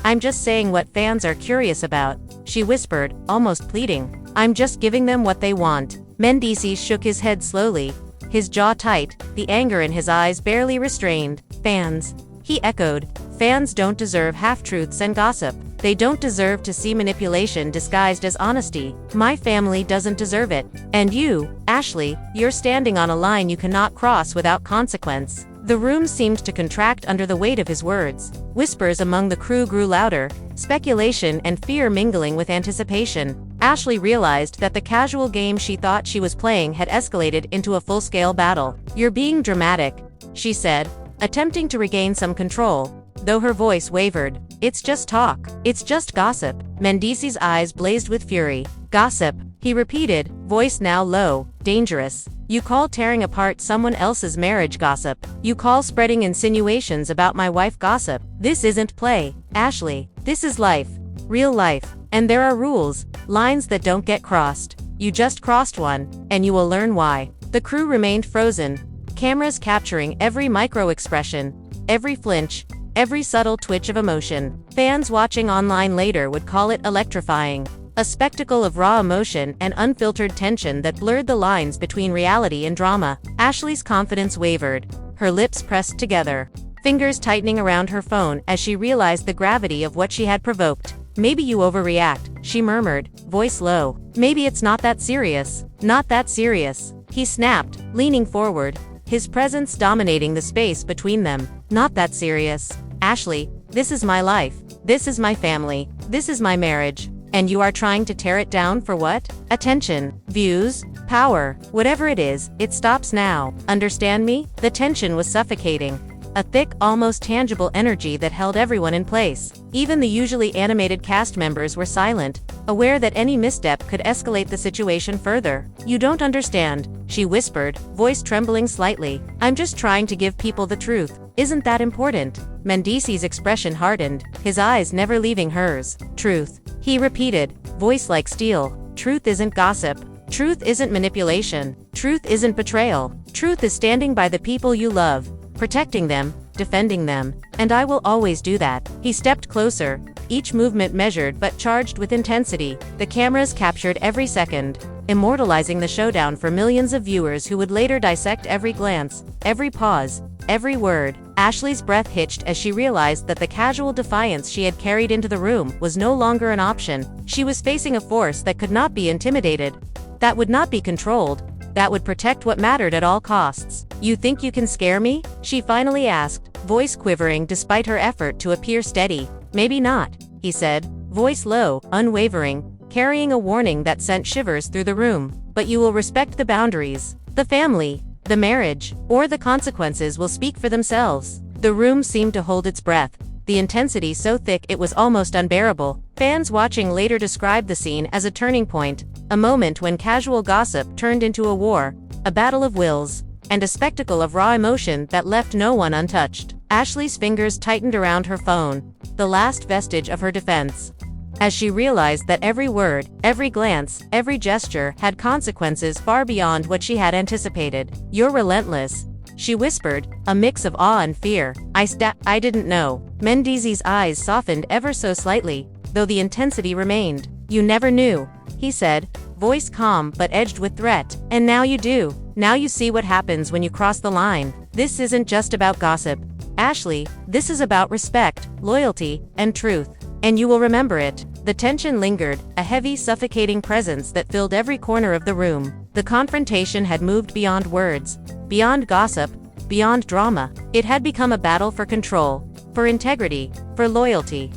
I'm just saying what fans are curious about, she whispered, almost pleading. I'm just giving them what they want. Mendeecees shook his head slowly, his jaw tight, the anger in his eyes barely restrained. Fans, he echoed. Fans don't deserve half-truths and gossip. They don't deserve to see manipulation disguised as honesty. My family doesn't deserve it. And you, Ashley, you're standing on a line you cannot cross without consequence. The room seemed to contract under the weight of his words. Whispers among the crew grew louder, speculation and fear mingling with anticipation. Ashley realized that the casual game she thought she was playing had escalated into a full-scale battle. You're being dramatic, she said, attempting to regain some control, though her voice wavered. It's just talk. It's just gossip. Mendeecees' eyes blazed with fury. Gossip, he repeated, voice now low, dangerous. You call tearing apart someone else's marriage gossip. You call spreading insinuations about my wife gossip. This isn't play, Ashley. This is life. Real life. And there are rules, lines that don't get crossed. You just crossed one, and you will learn why. The crew remained frozen, cameras capturing every micro-expression, every flinch, every subtle twitch of emotion. Fans watching online later would call it electrifying. A spectacle of raw emotion and unfiltered tension that blurred the lines between reality and drama. Ashley's confidence wavered, her lips pressed together, fingers tightening around her phone as she realized the gravity of what she had provoked. Maybe you overreact, she murmured, voice low. Maybe it's not that serious. Not that serious, he snapped, leaning forward, his presence dominating the space between them. Not that serious. Ashley, this is my life. This is my family. This is my marriage. And you are trying to tear it down for what? Attention, views, power, whatever it is, it stops now. Understand me? The tension was suffocating. a thick, almost tangible energy that held everyone in place. Even the usually animated cast members were silent, aware that any misstep could escalate the situation further. "You don't understand," she whispered, voice trembling slightly. "I'm just trying to give people the truth. Isn't that important?" Mendeecees' expression hardened, his eyes never leaving hers. "Truth," he repeated, voice like steel. "Truth isn't gossip. Truth isn't manipulation. Truth isn't betrayal. Truth is standing by the people you love, protecting them, defending them, and I will always do that." He stepped closer, each movement measured but charged with intensity. The cameras captured every second, immortalizing the showdown for millions of viewers who would later dissect every glance, every pause, every word. Ashley's breath hitched as she realized that the casual defiance she had carried into the room was no longer an option. She was facing a force that could not be intimidated, that would not be controlled, that would protect what mattered at all costs. "You think you can scare me?" she finally asked, voice quivering despite her effort to appear steady. "Maybe not," he said, voice low, unwavering, carrying a warning that sent shivers through the room. "But you will respect the boundaries. The family, the marriage, or the consequences will speak for themselves." The room seemed to hold its breath, the intensity so thick it was almost unbearable. Fans watching later described the scene as a turning point, a moment when casual gossip turned into a war, a battle of wills, and a spectacle of raw emotion that left no one untouched. Ashley's fingers tightened around her phone, the last vestige of her defense, as she realized that every word, every glance, every gesture had consequences far beyond what she had anticipated. "You're relentless," she whispered, a mix of awe and fear. I didn't know." Mendeecees' eyes softened ever so slightly, though the intensity remained. "You never knew," he said, voice calm but edged with threat. "And now you do. Now you see what happens when you cross the line. This isn't just about gossip, Ashley, this is about respect, loyalty, and truth. And you will remember it." The tension lingered, a heavy, suffocating presence that filled every corner of the room. The confrontation had moved beyond words, beyond gossip, beyond drama. It had become a battle for control, for integrity, for loyalty.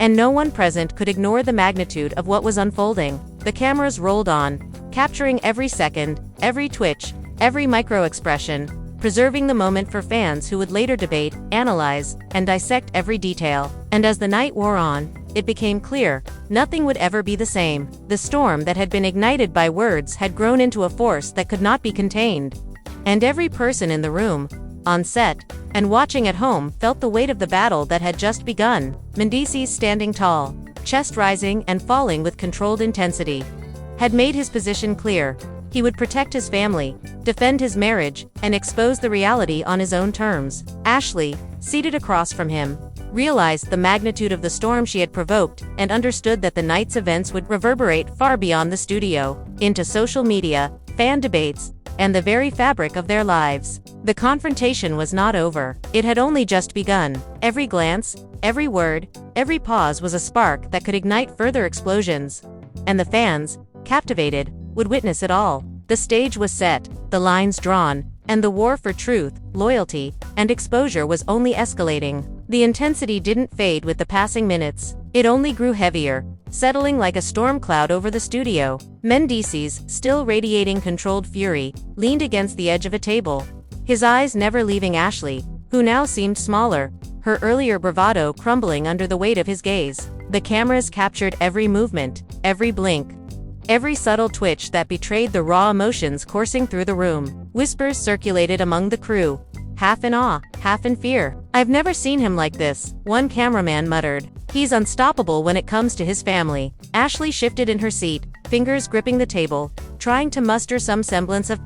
And no one present could ignore the magnitude of what was unfolding. The cameras rolled on, capturing every second, every twitch, every micro-expression, preserving the moment for fans who would later debate, analyze, and dissect every detail. And as the night wore on, it became clear, nothing would ever be the same. The storm that had been ignited by words had grown into a force that could not be contained. And every person in the room, on set, and watching at home felt the weight of the battle that had just begun. Mendeecees, standing tall, chest rising and falling with controlled intensity, had made his position clear. He would protect his family, defend his marriage, and expose the reality on his own terms. Ashley, seated across from him, realized the magnitude of the storm she had provoked and understood that the night's events would reverberate far beyond the studio, into social media, fan debates, and the very fabric of their lives. The confrontation was not over. It had only just begun. Every glance, every word, every pause was a spark that could ignite further explosions. And the fans, captivated, would witness it all. The stage was set, the lines drawn, and the war for truth, loyalty, and exposure was only escalating. The intensity didn't fade with the passing minutes. It only grew heavier, settling like a storm cloud over the studio. Mendeecees, still radiating controlled fury, leaned against the edge of a table, his eyes never leaving Ashley, who now seemed smaller, her earlier bravado crumbling under the weight of his gaze. The cameras captured every movement, every blink, every subtle twitch that betrayed the raw emotions coursing through the room. Whispers circulated among the crew, half in awe, half in fear. "I've never seen him like this," one cameraman muttered. "He's unstoppable when it comes to his family." Ashley shifted in her seat, fingers gripping the table, trying to muster some semblance of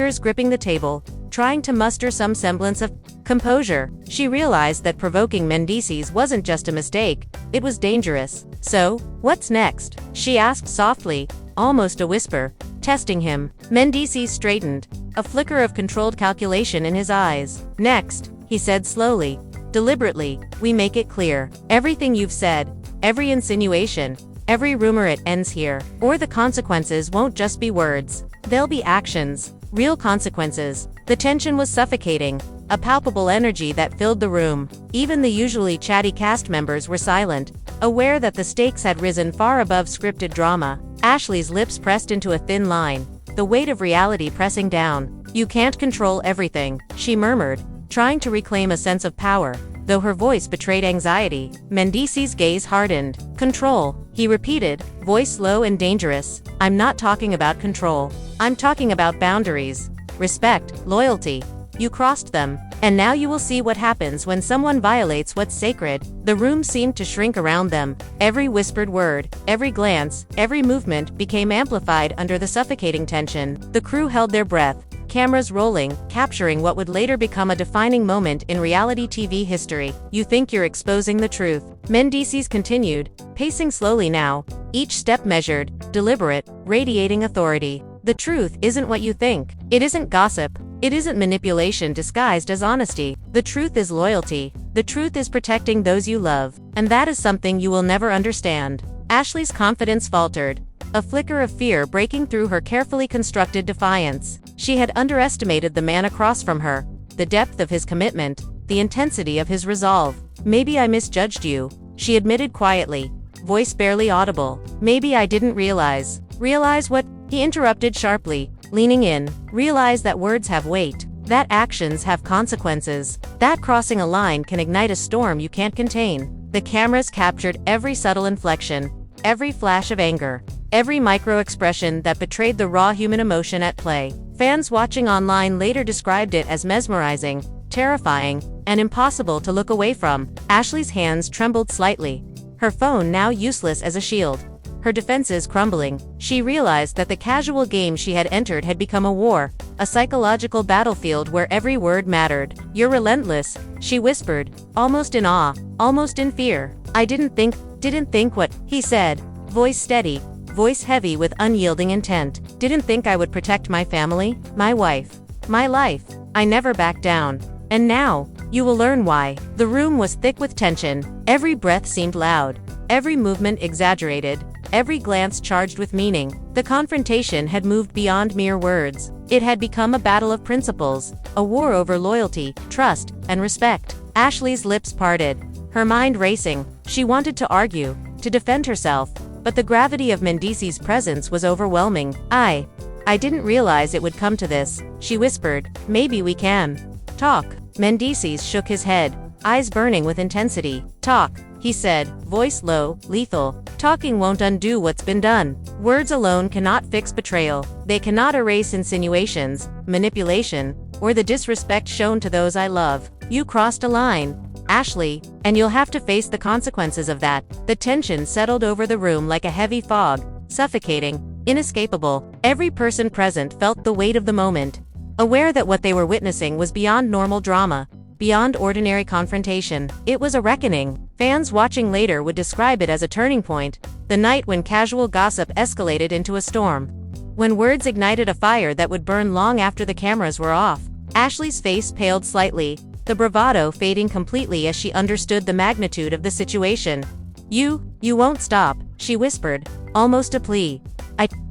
composure. She realized that provoking Mendeecees wasn't just a mistake, it was dangerous. "So, what's next?" she asked softly, almost a whisper, testing him. Mendeecees straightened, a flicker of controlled calculation in his eyes. "Next," he said slowly, deliberately, "we make it clear. Everything you've said, every insinuation, every rumor, it ends here. Or the consequences won't just be words. They'll be actions, real consequences." The tension was suffocating, a palpable energy that filled the room. Even the usually chatty cast members were silent, aware that the stakes had risen far above scripted drama. Ashley's lips pressed into a thin line, the weight of reality pressing down. "You can't control everything," she murmured, trying to reclaim a sense of power, though her voice betrayed anxiety. Mendeecees' gaze hardened. Control, he repeated, voice low and dangerous. I'm not talking about control. I'm talking about boundaries. Respect, loyalty. You crossed them, and now you will see what happens when someone violates what's sacred. The room seemed to shrink around them. Every whispered word, every glance, every movement became amplified under the suffocating tension. The crew held their breath, cameras rolling, capturing what would later become a defining moment in reality TV history. You think you're exposing the truth. Mendeecees continued, pacing slowly now, each step measured, deliberate, radiating authority. The truth isn't what you think. It isn't gossip. It isn't manipulation disguised as honesty. The truth is loyalty. The truth is protecting those you love. And that is something you will never understand. Ashley's confidence faltered, a flicker of fear breaking through her carefully constructed defiance. She had underestimated the man across from her, the depth of his commitment, the intensity of his resolve. Maybe I misjudged you, she admitted quietly, voice barely audible. Maybe I didn't realize. Realize what? He interrupted sharply, leaning in. Realize that words have weight, that actions have consequences, that crossing a line can ignite a storm you can't contain. The cameras captured every subtle inflection, every flash of anger, every micro-expression that betrayed the raw human emotion at play. Fans watching online later described it as mesmerizing, terrifying, and impossible to look away from. Ashley's hands trembled slightly, her phone now useless as a shield. Her defenses crumbling, she realized that the casual game she had entered had become a war, a psychological battlefield where every word mattered. You're relentless, she whispered, almost in awe, almost in fear. I didn't think what, he said, voice steady, voice heavy with unyielding intent. Didn't think I would protect my family, my wife, my life. I never backed down. And now, you will learn why. The room was thick with tension, every breath seemed loud, every movement exaggerated, every glance charged with meaning. The confrontation had moved beyond mere words. It had become a battle of principles, a war over loyalty, trust, and respect. Ashley's lips parted, her mind racing. She wanted to argue, to defend herself, but the gravity of Mendeecees' presence was overwhelming. I didn't realize it would come to this, she whispered. Maybe we can talk. Mendeecees shook his head, eyes burning with intensity. Talk, he said, voice low, lethal. Talking won't undo what's been done. Words alone cannot fix betrayal. They cannot erase insinuations, manipulation, or the disrespect shown to those I love. You crossed a line, Ashley, and you'll have to face the consequences of that. The tension settled over the room like a heavy fog, suffocating, inescapable. Every person present felt the weight of the moment, aware that what they were witnessing was beyond normal drama, beyond ordinary confrontation. It was a reckoning. Fans watching later would describe it as a turning point, the night when casual gossip escalated into a storm, when words ignited a fire that would burn long after the cameras were off. Ashley's face paled slightly, the bravado fading completely as she understood the magnitude of the situation. You won't stop, she whispered, almost a plea.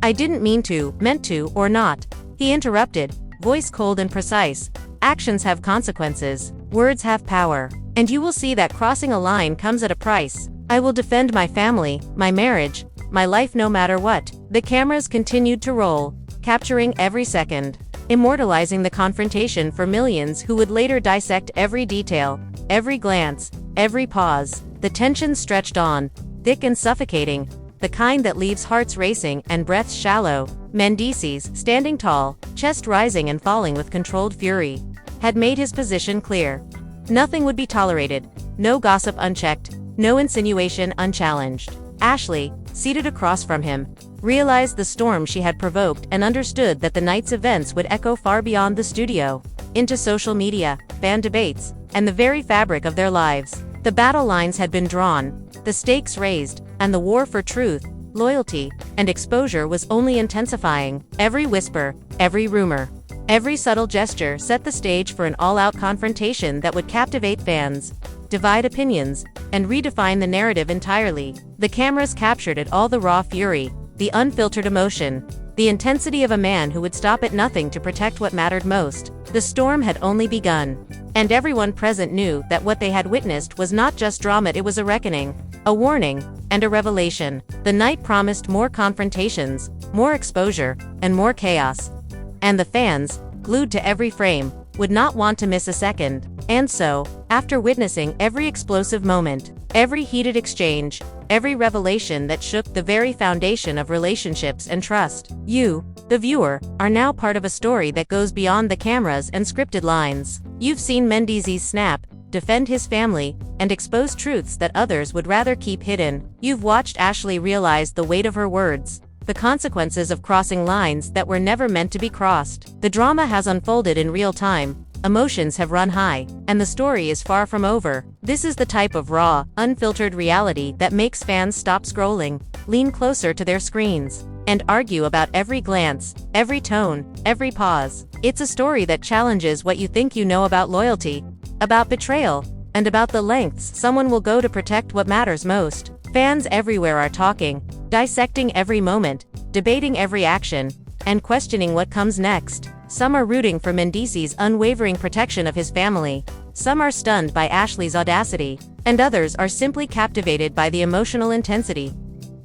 I didn't mean to, meant to, or not. He interrupted, voice cold and precise. Actions have consequences, words have power, and you will see that crossing a line comes at a price. I will defend my family, my marriage, my life no matter what. The cameras continued to roll, capturing every second, immortalizing the confrontation for millions who would later dissect every detail, every glance, every pause. The tension stretched on, thick and suffocating, the kind that leaves hearts racing and breaths shallow. Mendeecees, standing tall, chest rising and falling with controlled fury, had made his position clear. Nothing would be tolerated, no gossip unchecked, no insinuation unchallenged. Ashley, seated across from him, realized the storm she had provoked and understood that the night's events would echo far beyond the studio, into social media, fan debates, and the very fabric of their lives. The battle lines had been drawn, the stakes raised, and the war for truth, loyalty, and exposure was only intensifying. Every whisper, every rumor, every subtle gesture set the stage for an all-out confrontation that would captivate fans, divide opinions, and redefine the narrative entirely. The cameras captured it all, the raw fury, the unfiltered emotion, the intensity of a man who would stop at nothing to protect what mattered most. The storm had only begun, and everyone present knew that what they had witnessed was not just drama, it was a reckoning, a warning, and a revelation. The night promised more confrontations, more exposure, and more chaos. And the fans, glued to every frame, would not want to miss a second. And so, after witnessing every explosive moment, every heated exchange, every revelation that shook the very foundation of relationships and trust, you, the viewer, are now part of a story that goes beyond the cameras and scripted lines. You've seen Mendeecees snap, defend his family, and expose truths that others would rather keep hidden. You've watched Ashley realize the weight of her words, the consequences of crossing lines that were never meant to be crossed. The drama has unfolded in real time, emotions have run high, and the story is far from over. This is the type of raw, unfiltered reality that makes fans stop scrolling, lean closer to their screens, and argue about every glance, every tone, every pause. It's a story that challenges what you think you know about loyalty, about betrayal, and about the lengths someone will go to protect what matters most. Fans everywhere are talking, dissecting every moment, debating every action, and questioning what comes next. Some are rooting for Mendeecees' unwavering protection of his family, some are stunned by Ashley's audacity, and others are simply captivated by the emotional intensity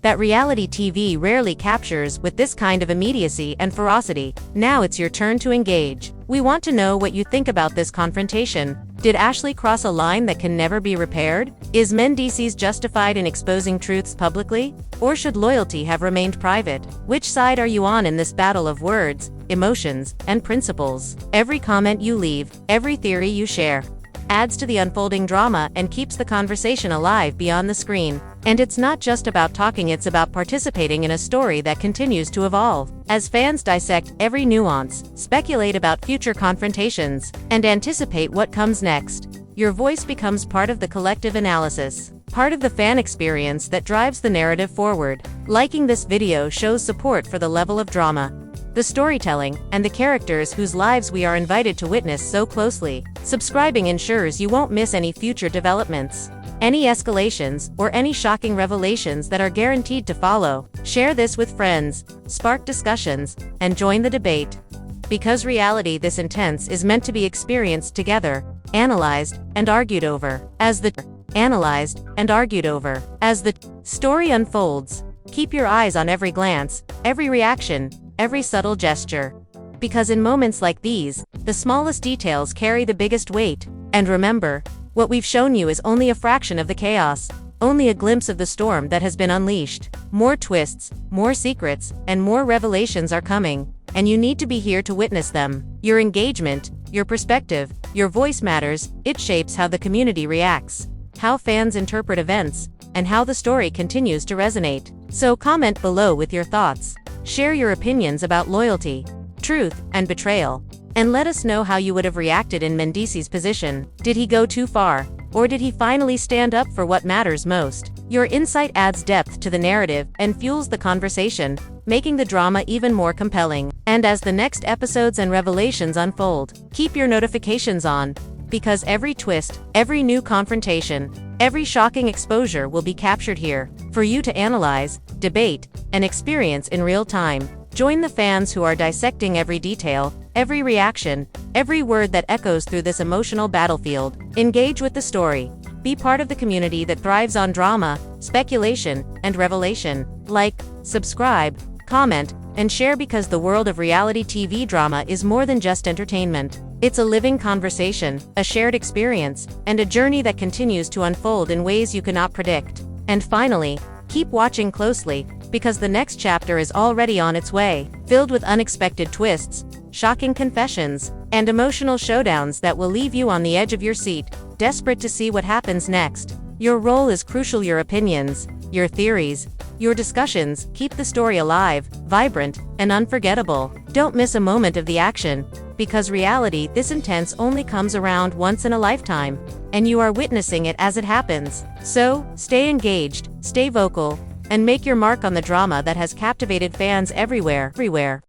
that reality TV rarely captures with this kind of immediacy and ferocity. Now it's your turn to engage. We want to know what you think about this confrontation. Did Ashley cross a line that can never be repaired? Is Mendeecees justified in exposing truths publicly? Or should loyalty have remained private? Which side are you on in this battle of words, emotions, and principles? Every comment you leave, every theory you share, adds to the unfolding drama and keeps the conversation alive beyond the screen. And it's not just about talking, it's about participating in a story that continues to evolve. As fans dissect every nuance, speculate about future confrontations, and anticipate what comes next, your voice becomes part of the collective analysis, part of the fan experience that drives the narrative forward. Liking this video shows support for the level of drama, the storytelling, and the characters whose lives we are invited to witness so closely. Subscribing ensures you won't miss any future developments, any escalations, or any shocking revelations that are guaranteed to follow. Share this with friends, spark discussions, and join the debate. Because reality this intense is meant to be experienced together, analyzed, and argued over. As the story unfolds, keep your eyes on every glance, every reaction, every subtle gesture. Because in moments like these, the smallest details carry the biggest weight. And remember, what we've shown you is only a fraction of the chaos, only a glimpse of the storm that has been unleashed. More twists, more secrets, and more revelations are coming, and you need to be here to witness them. Your engagement, your perspective, your voice matters. It shapes how the community reacts, how fans interpret events, and how the story continues to resonate. So comment below with your thoughts. Share your opinions about loyalty, truth, and betrayal, and let us know how you would have reacted in Mendeecees' position. Did he go too far, or did he finally stand up for what matters most? Your insight adds depth to the narrative and fuels the conversation, making the drama even more compelling. And as the next episodes and revelations unfold, keep your notifications on, because every twist, every new confrontation, every shocking exposure will be captured here, for you to analyze, debate, and experience in real time. Join the fans who are dissecting every detail, every reaction, every word that echoes through this emotional battlefield. Engage with the story. Be part of the community that thrives on drama, speculation, and revelation. Like, subscribe, comment, and share, because the world of reality TV drama is more than just entertainment. It's a living conversation, a shared experience, and a journey that continues to unfold in ways you cannot predict. And finally, keep watching closely, because the next chapter is already on its way, filled with unexpected twists, shocking confessions, and emotional showdowns that will leave you on the edge of your seat, desperate to see what happens next. Your role is crucial. Your opinions, your theories, your discussions keep the story alive, vibrant, and unforgettable. Don't miss a moment of the action, because reality this intense only comes around once in a lifetime, and you are witnessing it as it happens. So, stay engaged, stay vocal, and make your mark on the drama that has captivated fans everywhere.